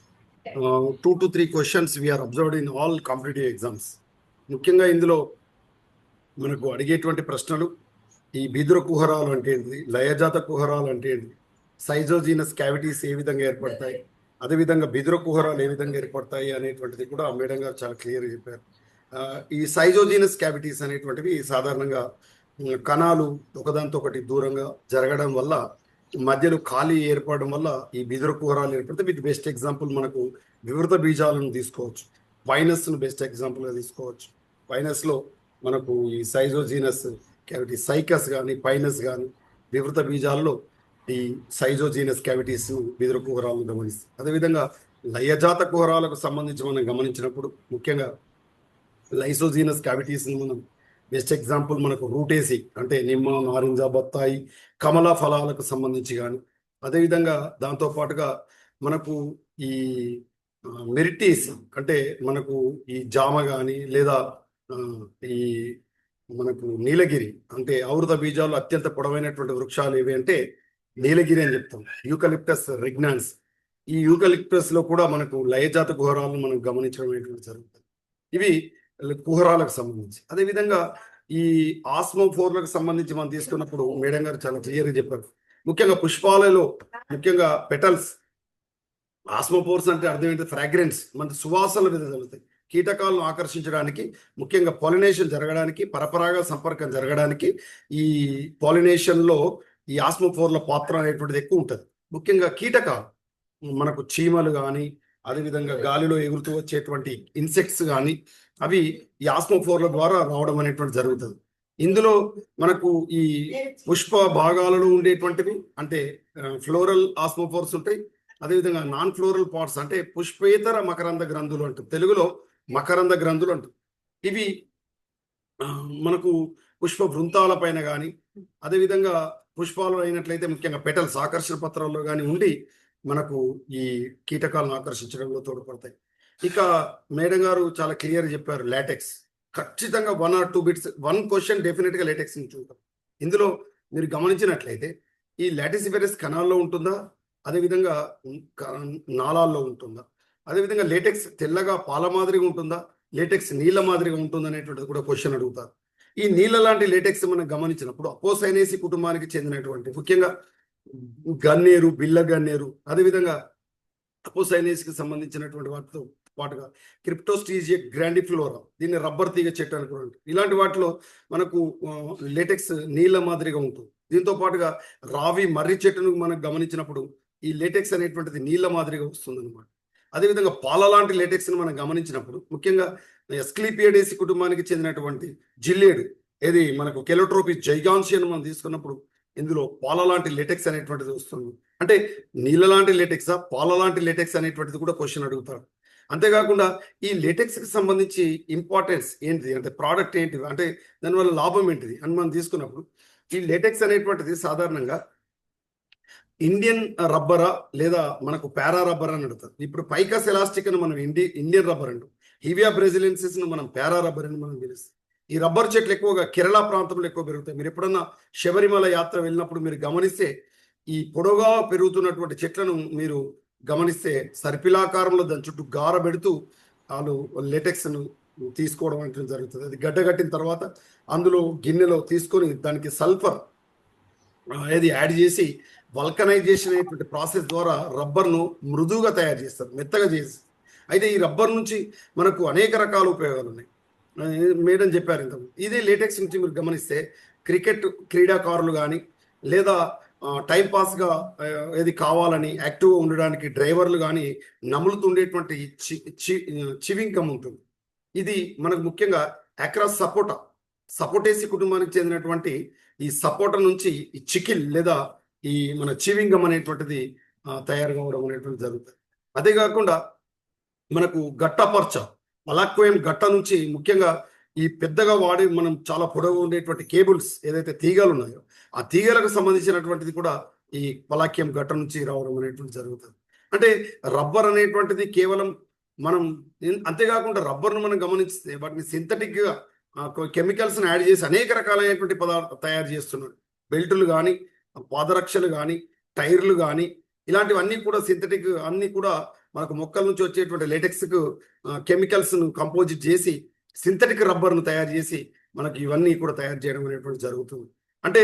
2 to 3 questions we are observed in all competitive exams. ముఖ్యంగా ఇందులో మనకు అడిగేటువంటి ప్రశ్నలు, ఈ బిదుర కుహరాలు అంటే ఏంటి, లయజాత కుహరాలు అంటే ఏంటి, సైజోజీనస్ క్యావిటీస్ ఏ విధంగా ఏర్పడతాయి, అదేవిధంగా బిదుర కుహరాలు ఏ విధంగా ఏర్పడతాయి అనేటువంటిది కూడా మేడం గారు చాలా క్లియర్గా చెప్పారు. ఈ సైజోజీనస్ క్యావిటీస్ అనేటువంటివి సాధారణంగా కణాలు ఒకదానితో ఒకటి దూరంగా జరగడం వల్ల, మధ్యలో ఖాళీ ఏర్పడడం వల్ల ఈ బిదుర కుహరాలు ఏర్పడితే, వీటి బెస్ట్ ఎగ్జాంపుల్ మనకు వివృత బీజాలను తీసుకోవచ్చు. వైనస్ను బెస్ట్ ఎగ్జాంపుల్గా తీసుకోవచ్చు. వైనస్లో మనకు ఈ సైజోజీనస్ క్యావిటీ, సైకస్ కానీ పైనస్ కానీ వివృత బీజాల్లో ఈ సైజోజీనస్ క్యావిటీస్ బిదుర కుహరాలను గమనిస్తాం. అదేవిధంగా లయజాత కుహరాలకు సంబంధించి మనం గమనించినప్పుడు ముఖ్యంగా లైసోజీనస్ క్యావిటీస్ మనం బెస్ట్ ఎగ్జాంపుల్ మనకు రూటేసి అంటే నిమ్మ, నారింజ, బత్తాయి, కమలా ఫలాలకు సంబంధించి కానీ, అదేవిధంగా దాంతోపాటుగా మనకు ఈ మెరిటీస్ అంటే మనకు ఈ జామ కానీ, లేదా ఈ మనకు నీలగిరి అంటే ఔర్ధ బీజాలు అత్యంత పొడవైనటువంటి వృక్షాలు ఏవి అంటే నీలగిరి అని చెప్తాం. యూకలిప్టస్ రెగ్నాన్స్. ఈ యూకలిప్టస్ లో కూడా మనకు లయజాత కుహరాలను మనం గమనించడం అనేటువంటి జరుగుతుంది. ఇవి కుహరాలకు సంబంధించి. అదేవిధంగా ఈ ఆస్మోఫోర్లకు సంబంధించి మనం తీసుకున్నప్పుడు మేడం గారు చాలా క్లియర్గా చెప్పారు. ముఖ్యంగా పుష్పాలలో ముఖ్యంగా పెటల్స్ ఆస్మోపోర్స్ అంటే అర్థం ఏంటి? ఫ్రాగ్రెన్స్, మన సువాసనలు వెదజల్లుతాయి. కీటకాలను ఆకర్షించడానికి, ముఖ్యంగా పాలినేషన్ జరగడానికి, పరపరాగ సంపర్కం జరగడానికి ఈ పాలినేషన్లో ఈ ఆస్మోపోర్ల పాత్ర అనేటువంటిది ఎక్కువ ఉంటుంది. ముఖ్యంగా కీటకాలు, మనకు చీమలు కానీ, అదేవిధంగా గాలిలో ఎగురుతూ వచ్చేటువంటి ఇన్సెక్ట్స్ కానీ, అవి ఈ ఆస్మోపోర్ల ద్వారా రావడం అనేటువంటి జరుగుతుంది. ఇందులో మనకు ఈ పుష్ప భాగాలలో ఉండేటువంటివి అంటే ఫ్లోరల్ ఆస్మోపోర్స్ ఉంటాయి. అదేవిధంగా నాన్ ఫ్లోరల్ పార్ట్స్ అంటే పుష్పేతర మకరంద గ్రంథులు అంటారు, తెలుగులో మకరంద గ్రంథులు అంటారు. ఇవి మనకు పుష్ప వృంతాల పైన కానీ, అదేవిధంగా పుష్పాలు అయినట్లయితే ముఖ్యంగా పెటల్స్ ఆకర్షణ పత్రాల్లో కానీ ఉండి మనకు ఈ కీటకాలను ఆకర్షించడంలో తోడ్పడతాయి. ఇక మేడం గారు చాలా క్లియర్ చెప్పారు, లాటెక్స్. ఖచ్చితంగా 1 or 2 బిట్స్, 1 క్వశ్చన్ డెఫినెట్గా లాటెక్స్ నుంచి ఉంటుంది. ఇందులో మీరు గమనించినట్లయితే ఈ లాటిసిఫెరస్ కణాల్లో ఉంటుందా, అదేవిధంగా నాళాల్లో ఉంటుందా, అదేవిధంగా లేటెక్స్ తెల్లగా పాల మాదిరిగా ఉంటుందా, లేటెక్స్ నీళ్ళ మాదిరిగా ఉంటుందా అనేటువంటిది కూడా క్వశ్చన్ అడుగుతారు. ఈ నీళ్ళ లాంటి లేటెక్స్ మనం గమనించినప్పుడు అపోసైనేసి కుటుంబానికి చెందినటువంటి ముఖ్యంగా గన్నేరు, బిల్ల గన్నేరు, అదేవిధంగా అపోసైనేసికి సంబంధించినటువంటి వాటితో పాటుగా క్రిప్టోస్టీజియా గ్రాండిఫ్లోరా, దీన్ని రబ్బర్ తీగ చెట్టు అనుకోండి, ఇలాంటి వాటిలో మనకు లేటెక్స్ నీళ్ళ మాదిరిగా ఉంటుంది. దీంతో పాటుగా రావి మర్రి చెట్టును మనం గమనించినప్పుడు ఈ లేటెక్స్ అనేటువంటిది నీళ్ళ మాదిరిగా వస్తుంది అనమాట. అదేవిధంగా పాల లాంటి లేటెక్స్ని మనం గమనించినప్పుడు ముఖ్యంగా ఎస్క్లీపియడేసి కుటుంబానికి చెందినటువంటి జిల్లేడు, ఏది మనకు కెలోట్రోపిస్ జైగాన్షియన్ మనం తీసుకున్నప్పుడు ఇందులో పాల లాంటి లేటెక్స్ అనేటువంటిది వస్తుంది. అంటే నీళ్ళ లాంటి లేటెక్సా, పాల లాంటి లేటెక్స్ అనేటువంటిది కూడా క్వశ్చన్ అడుగుతారు. అంతేకాకుండా ఈ లేటెక్స్కి సంబంధించి ఇంపార్టెన్స్ ఏంటిది అంటే ప్రోడక్ట్ ఏంటిది అంటే దానివల్ల లాభం ఏంటిది అని మనం తీసుకున్నప్పుడు ఈ లేటెక్స్ అనేటువంటిది సాధారణంగా ఇండియన్ రబ్బరా లేదా మనకు పారా రబ్బర్ అని అడుగుతారు. ఇప్పుడు పైకస్ ఎలాస్టిక్ అని మనం ఇండియన్ రబ్బర్ అంటాం, హివియా బ్రెజిలియన్సిస్ మనం పారా రబ్బర్ అని మనం పిలుస్తాం. ఈ రబ్బర్ చెట్లు ఎక్కువగా కేరళ ప్రాంతంలో ఎక్కువ పెరుగుతాయి. మీరు ఎప్పుడన్నా శబరిమల యాత్ర వెళ్ళినప్పుడు మీరు గమనిస్తే ఈ పొడవుగా పెరుగుతున్నటువంటి చెట్లను మీరు గమనిస్తే సర్పిలాకారంలో దాని చుట్టూ గార పెడుతూ వాళ్ళు లేటెక్స్ను తీసుకోవడం అంటే జరుగుతుంది. అది గడ్డగట్టిన తర్వాత అందులో గిన్నెలో తీసుకొని దానికి సల్ఫర్ ఏది యాడ్ చేసి వల్కనైజేషన్ అనేటువంటి ప్రాసెస్ ద్వారా రబ్బర్ను మృదువుగా తయారు చేస్తారు, మెత్తగా చేసి. అయితే ఈ రబ్బర్ నుంచి మనకు అనేక రకాల ఉపయోగాలు ఉన్నాయి, మేడం చెప్పారు ఇంత. ఇదే లేటెక్స్ నుంచి మీరు గమనిస్తే క్రికెట్ క్రీడాకారులు కానీ లేదా టైంపాస్గా ఏది కావాలని యాక్టివ్గా ఉండడానికి డ్రైవర్లు కానీ నములుతుండేటువంటి చివింగ్ గమ్ ఉంటుంది. ఇది మనకు ముఖ్యంగా అక్రాస్ సపోటేసి కుటుంబానికి చెందినటువంటి ఈ సపోటా నుంచి ఈ చికిల్ లేదా ఈ మన చివింగ్ గమ్ అనేటువంటిది తయారు కావడం అనేటువంటి జరుగుతుంది. అదే కాకుండా మనకు గట్టపర్చ పలాక్వేం గట్ట నుంచి ముఖ్యంగా ఈ పెద్దగా వాడి మనం చాలా పొడవు ఉండేటువంటి కేబుల్స్ ఏదైతే తీగలు ఉన్నాయో ఆ తీగలకు సంబంధించినటువంటిది కూడా ఈ పలాక్యం గట్ట నుంచి రావడం అనేటువంటి జరుగుతుంది. అంటే రబ్బర్ అనేటువంటిది కేవలం మనం అంతేకాకుండా రబ్బర్ను మనం గమనిస్తే వాటిని సింథటిక్గా కెమికల్స్ని యాడ్ చేసి అనేక రకాలైనటువంటి పదార్థాలు తయారు చేస్తున్నారు. బెల్టులు కానీ, పాదరక్షలు కానీ, టైర్లు కానీ, ఇలాంటివన్నీ కూడా సింథటిక్ అన్నీ కూడా మనకు మొక్కల నుంచి వచ్చేటువంటి లేటెక్స్కు కెమికల్స్ను కంపోజిట్ చేసి సింథటిక్ రబ్బర్ను తయారు చేసి మనకి ఇవన్నీ కూడా తయారు చేయడం అనేటువంటి జరుగుతుంది. అంటే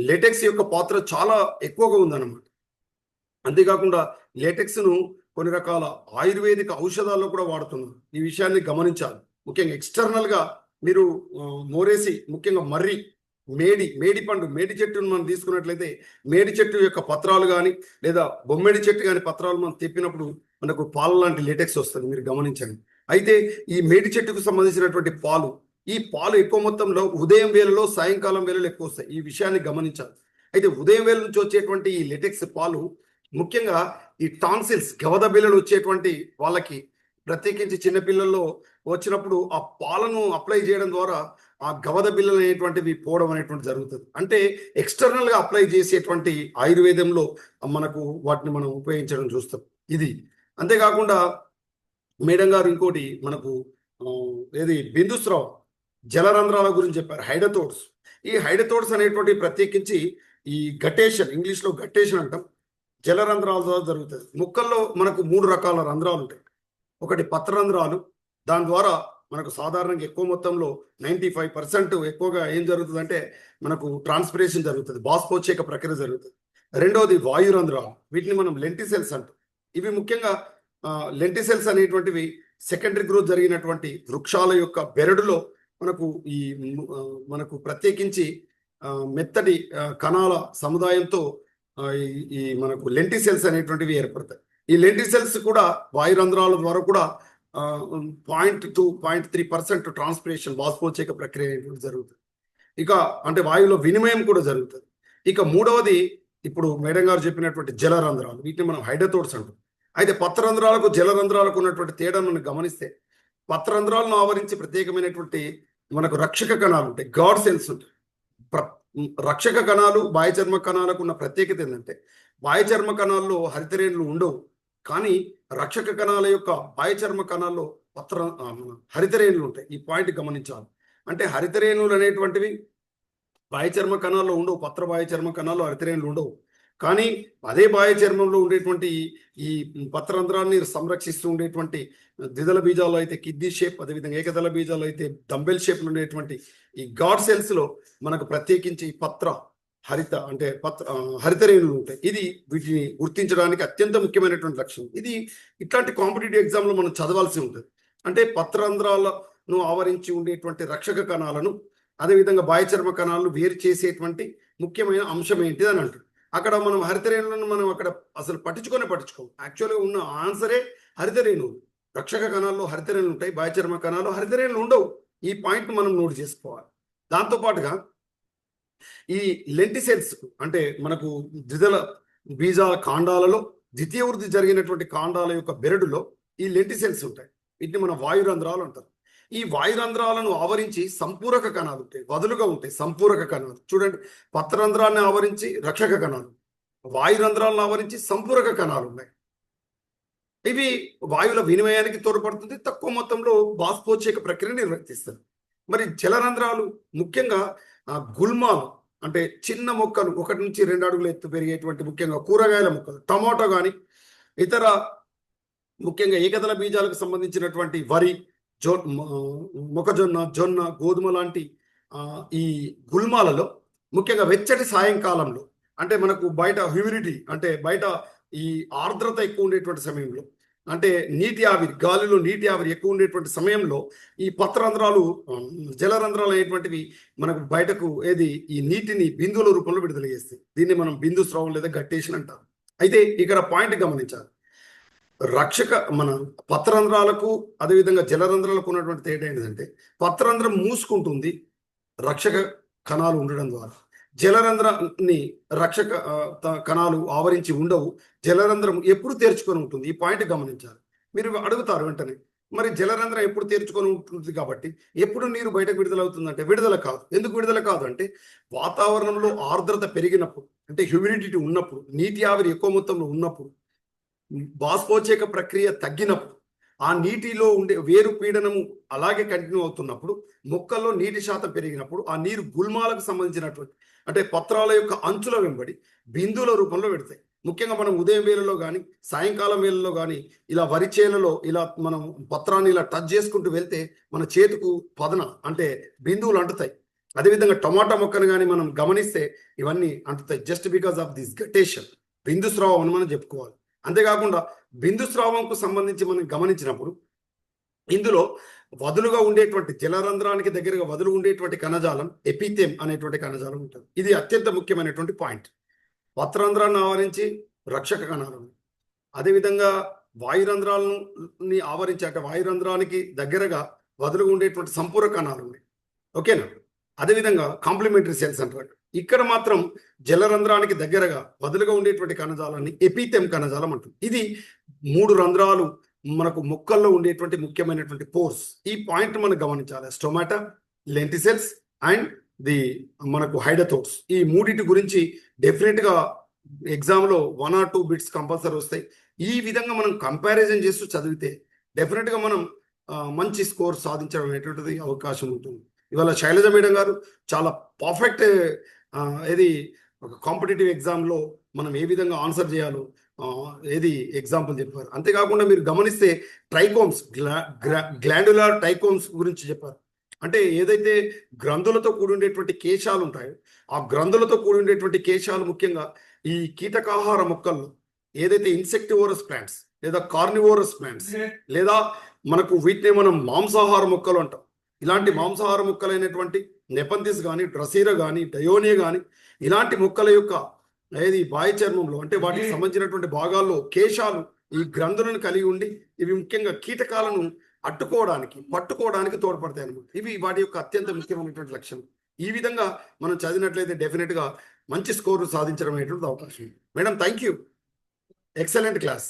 లేటెక్స్ యొక్క పాత్ర చాలా ఎక్కువగా ఉందన్నమాట. అంతేకాకుండా లేటెక్స్ను కొన్ని రకాల ఆయుర్వేదిక ఔషధాల్లో కూడా వాడుతున్నారు. ఈ విషయాన్ని గమనించాలి. ముఖ్యంగా ఎక్స్టర్నల్గా మీరు మోరేసి ముఖ్యంగా మేడి పండు, మేడి చెట్టును మనం తీసుకున్నట్లయితే మేడి చెట్టు యొక్క పత్రాలు కానీ లేదా బొమ్మిడి చెట్టు కానీ పత్రాలు మనం తిప్పినప్పుడు మనకు పాలు లాంటి లేటెక్స్ వస్తుంది, మీరు గమనించండి. అయితే ఈ మేడి చెట్టుకు సంబంధించినటువంటి ఈ పాలు ఎక్కువ మొత్తంలో ఉదయం వేళలో సాయంకాలం వేళలో ఎక్కువ వస్తాయి. ఈ విషయాన్ని గమనించాలి. అయితే ఉదయం వేళ నుంచి వచ్చేటువంటి ఈ లేటెక్స్ పాలు ముఖ్యంగా ఈ టాన్సిల్స్ గవద బిళ్ళలు వచ్చేటువంటి వాళ్ళకి ప్రత్యేకించి చిన్నపిల్లల్లో వచ్చినప్పుడు ఆ పాలను అప్లై చేయడం ద్వారా ఆ గవద బిళ్ళలు అనేటువంటివి పోవడం అనేటువంటి జరుగుతుంది. అంటే ఎక్స్టర్నల్గా అప్లై చేసేటువంటి ఆయుర్వేదంలో మనకు వాటిని మనం ఉపయోగించడం చూస్తాం. ఇది అంతేకాకుండా మేడం గారు ఇంకోటి మనకు ఏది బిందుస్రావం జలరంధ్రాల గురించి చెప్పారు, హైడథోడ్స్. ఈ హైడథోడ్స్ అనేటువంటి ప్రత్యేకించి ఈ గట్టేషన్, ఇంగ్లీష్లో గట్టేషన్ అంటాం, జలరంధ్రాల ద్వారా జరుగుతుంది. ముక్కల్లో మనకు 3 రకాల రంధ్రాలు ఉంటాయి. ఒకటి పత్రరంధ్రాలు, దాని ద్వారా మనకు సాధారణంగా ఎక్కువ మొత్తంలో 95% ఎక్కువగా ఏం జరుగుతుందంటే మనకు ట్రాన్స్పిరేషన్ జరుగుతుంది, బాష్పోచ్చేక ప్రక్రియ జరుగుతుంది. రెండవది వాయురంధ్రాలు, వీటిని మనం లెంటిసెల్స్ అంటాం. ఇవి ముఖ్యంగా లెంటిసెల్స్ అనేటువంటివి సెకండరీ గ్రోత్ జరిగినటువంటి వృక్షాల యొక్క బెరడులో మనకు మనకు ప్రత్యేకించి మెత్తటి కణాల సముదాయంతో ఈ మనకు లెంటిసెల్స్ అనేటువంటివి ఏర్పడతాయి. ఈ లెంటిసెల్స్ కూడా వాయురంధ్రాల ద్వారా కూడా 0.2-0.3% ట్రాన్స్పిరేషన్ బాష్పోచేక ప్రక్రియ అనేటువంటి జరుగుతుంది. ఇక అంటే వాయువులో వినిమయం కూడా జరుగుతుంది. ఇక మూడవది ఇప్పుడు మేడం గారు చెప్పినటువంటి జలరంధ్రాలు, వీటిని మనం హైడోథోర్స్ అంటాం. అయితే పత్రరంధ్రాలకు జలరంధ్రాలకు ఉన్నటువంటి తేడాను మనం గమనిస్తే పత్రరంధ్రాలను ఆవరించి ప్రత్యేకమైనటువంటి మనకు రక్షక కణాలు ఉంటాయి, గాడ్ సెల్స్ ఉంటాయి. రక్షక కణాలు బాహ్యచర్మ కణాలకు ఉన్న ప్రత్యేకత ఏంటంటే బాహ్యచర్మ కణాల్లో హరితరేణులు ఉండవు, కానీ రక్షక కణాల యొక్క బాహ్యచర్మ కణాల్లో హరితరేణులు ఉంటాయి. ఈ పాయింట్ గమనించాలి. అంటే హరితరేణులు అనేటువంటివి బాహ్యచర్మ కణాల్లో ఉండవు, పత్ర బాహ్యచర్మ కణాల్లో హరితరేణులు ఉండవు. కానీ అదే బాహ్య చర్మంలో ఉండేటువంటి ఈ పత్రరంధ్రాన్ని సంరక్షిస్తూ ఉండేటువంటి ద్విదళ బీజాలు అయితే కిడ్నీ షేప్, అదేవిధంగా ఏకదళ బీజాలు అయితే డంబెల్ షేప్ ఉండేటువంటి ఈ గాడ్ సెల్స్ లో మనకు ప్రత్యేకించి హరితరేణులు ఉంటాయి. ఇది వీటిని గుర్తించడానికి అత్యంత ముఖ్యమైనటువంటి లక్షణం. ఇది ఇట్లాంటి కాంపిటేటివ్ ఎగ్జామ్ లో మనం చదవాల్సి ఉంటుంది. అంటే పత్రరంధ్రాలను ఆవరించి ఉండేటువంటి రక్షక కణాలను అదేవిధంగా బాహ్యచర్మ కణాలను వేరు చేసేటువంటి ముఖ్యమైన అంశం ఏంటిది అని అంటారు. అక్కడ మనం హరితరేణులను మనం అక్కడ అసలు పట్టించుకోము. యాక్చువల్గా ఉన్న ఆన్సరే హరితరేణువులు. రక్షక కణాల్లో హరితరేణులు ఉంటాయి, బాహ్యచర్మ కణాల్లో హరితరేణులు ఉండవు. ఈ పాయింట్ మనం నోట్ చేసుకోవాలి. దాంతోపాటుగా ఈ లెంటిసెల్స్ అంటే మనకు ద్విదళ బీజ కాండాలలో ద్వితీయ వృద్ధి జరిగినటువంటి కాండాల యొక్క బెరడులో ఈ లెంటిసెల్స్ ఉంటాయి. వీటిని మనం వాయురంధ్రాలు అంటారు. ఈ వాయురంధ్రాలను ఆవరించి సంపూరక కణాలు ఉంటాయి, వదులుగా ఉంటాయి సంపూరక కణాలు. చూడండి, పత్రరంధ్రాన్ని ఆవరించి రక్షక కణాలు, వాయురంధ్రాలను ఆవరించి సంపూరక కణాలు ఉన్నాయి. ఇవి వాయువుల వినిమయానికి తోడ్పడుతుంది, తక్కువ మొత్తంలో బాష్పోచేక ప్రక్రియ నిర్వర్తిస్తుంది. మరి జలరంధ్రాలు ముఖ్యంగా గుల్మాలు అంటే చిన్న మొక్కలు 1 నుంచి 2 అడుగులు ఎత్తు పెరిగేటువంటి ముఖ్యంగా కూరగాయల మొక్కలు, టమాటో కానీ ఇతర ముఖ్యంగా ఏకదళ బీజాలకు సంబంధించినటువంటి వరి, మొక్కజొన్న, జొన్న, గోధుమ లాంటి ఈ గుల్మాలలో ముఖ్యంగా వెచ్చటి సాయంకాలంలో అంటే మనకు బయట హ్యూమిడిటీ అంటే బయట ఈ ఆర్ద్రత ఎక్కువ ఉండేటువంటి సమయంలో, అంటే నీటి ఆవిరి, గాలిలో నీటి ఆవిరి ఎక్కువ ఉండేటువంటి సమయంలో ఈ పత్రరంధ్రాలు జలరంధ్రాలు అనేటువంటివి మనకు బయటకు ఈ నీటిని బిందువుల రూపంలో విడుదల చేస్తాయి. దీన్ని మనం బిందు స్రావం లేదా గట్టేషన్ అంటారు. అయితే ఇక్కడ పాయింట్ గమనించాలి. మన పత్రరంధ్రాలకు అదేవిధంగా జలరంధ్రాలకు ఉన్నటువంటి తేడా ఏంటంటే పత్రరంధ్రం మూసుకుంటుంది రక్షక కణాలు ఉండడం ద్వారా, జలరంధ్రాన్ని రక్షక కణాలు ఆవరించి ఉండవు. జలరంధ్రం ఎప్పుడు తెరుచుకొని ఉంటుంది. ఈ పాయింట్ గమనించాలి. మీరు అడుగుతారు వెంటనే, మరి జలరంధ్రం ఎప్పుడు తెరుచుకొని ఉంటుంది కాబట్టి ఎప్పుడు నీరు బయటకు విడుదలవుతుందంటే విడుదల కాదు. ఎందుకు విడుదల కాదు అంటే వాతావరణంలో ఆర్ద్రత పెరిగినప్పుడు, అంటే హ్యూమిడిటీ ఉన్నప్పుడు, నీటి ఆవిరి ఎక్కువ మొత్తంలో ఉన్నప్పుడు, బాష్పోచేక ప్రక్రియ తగ్గినప్పుడు, ఆ నీటిలో ఉండే వేరు పీడనము అలాగే కంటిన్యూ అవుతున్నప్పుడు, మొక్కల్లో నీటి శాతం పెరిగినప్పుడు ఆ నీరు గుల్మాలకు సంబంధించినటువంటి అంటే పత్రాల యొక్క అంచుల వెంబడి బిందువుల రూపంలో పెడతాయి. ముఖ్యంగా మనం ఉదయం వేళలో కానీ సాయంకాలం వేళలో కానీ ఇలా వరి చేలలో ఇలా మనం పత్రాన్ని ఇలా టచ్ చేసుకుంటూ వెళ్తే మన చేతుకు పదన అంటే బిందువులు అంటుతాయి. అదేవిధంగా టమాటా మొక్కను కానీ మనం గమనిస్తే ఇవన్నీ అంటుతాయి. Just because of this guttation, బిందు స్రావం అని మనం చెప్పుకోవాలి. అంతేకాకుండా బిందు స్రావంకు సంబంధించి మనం గమనించినప్పుడు ఇందులో వదులుగా ఉండేటువంటి జలరంధ్రానికి దగ్గరగా వదులు ఉండేటువంటి కణజాలం ఎపిథేమ్ అనేటువంటి కణజాలం ఉంటుంది. ఇది అత్యంత ముఖ్యమైనటువంటి పాయింట్. పత్రరంధ్రాన్ని ఆవరించి రక్షక కణాలు, అదేవిధంగా వాయురంధ్రాలని ఆవరించి అంటే వాయురంధ్రానికి దగ్గరగా వదులుగా ఉండేటువంటి సంపూరక కణాలు ఉన్నాయి. ఓకేనా? అదేవిధంగా కాంప్లిమెంటరీ సెల్స్ అంటారు. ఇక్కడ మాత్రం జలరంధ్రానికి దగ్గరగా వదులుగా ఉండేటువంటి కణజాలాన్ని ఎపిథెమ్ కణజాలం అంటుంది. ఇది 3 రంధ్రాలు మనకు మొక్కల్లో ఉండేటువంటి ముఖ్యమైనటువంటి పోర్స్. ఈ పాయింట్ మనం గమనించాలి. స్టొమాటా, లెంటిసెల్స్ అండ్ మనకు హైడోథోర్స్. ఈ మూడింటి గురించి డెఫినెట్ గా ఎగ్జామ్ లో 1 or 2 బిట్స్ కంపల్సరీ వస్తాయి. ఈ విధంగా మనం కంపారిజన్ చేస్తూ చదివితే డెఫినెట్ గా మనం మంచి స్కోర్ సాధించడం అనేటువంటిది అవకాశం ఉంటుంది. ఇవాళ శైలజ మేడం గారు చాలా పర్ఫెక్ట్ ఒక కాంపిటేటివ్ ఎగ్జామ్లో మనం ఏ విధంగా ఆన్సర్ చేయాలో ఎగ్జాంపుల్ చెప్పారు. అంతేకాకుండా మీరు గమనిస్తే ట్రైకోమ్స్, గ్లాండులార్ ట్రైకోమ్స్ గురించి చెప్పారు. అంటే ఏదైతే గ్రంథులతో కూడి ఉండేటువంటి కేశాలు ఉంటాయో ఆ గ్రంథులతో కూడి ఉండేటువంటి కేశాలు ముఖ్యంగా ఈ కీటకాహార మొక్కల్లో ఏదైతే ఇన్సెక్టివోరస్ ప్లాంట్స్ లేదా కార్నివోరస్ ప్లాంట్స్, లేదా మనకు వీటిని మనం మాంసాహార మొక్కలు అంటాం. ఇలాంటి మాంసాహార మొక్కలైనటువంటి నెపంతిస్ కానీ, డ్రసీరా కానీ, డయోనియా కానీ, ఇలాంటి మొక్కల యొక్క ఏది బాహ్య చర్మంలో అంటే వాటికి సంబంధించినటువంటి భాగాల్లో కేశాలు ఈ గ్రంథులను కలిగి ఉండి ఇవి ముఖ్యంగా కీటకాలను పట్టుకోవడానికి తోడ్పడతాయి అన్నమాట. ఇవి వాటి యొక్క అత్యంత ముఖ్యమైనటువంటి లక్షణం. ఈ విధంగా మనం చదివినట్లయితే డెఫినెట్ గా మంచి స్కోర్ సాధించడం అనేటువంటి అవకాశం. Madam, thank you, excellent class.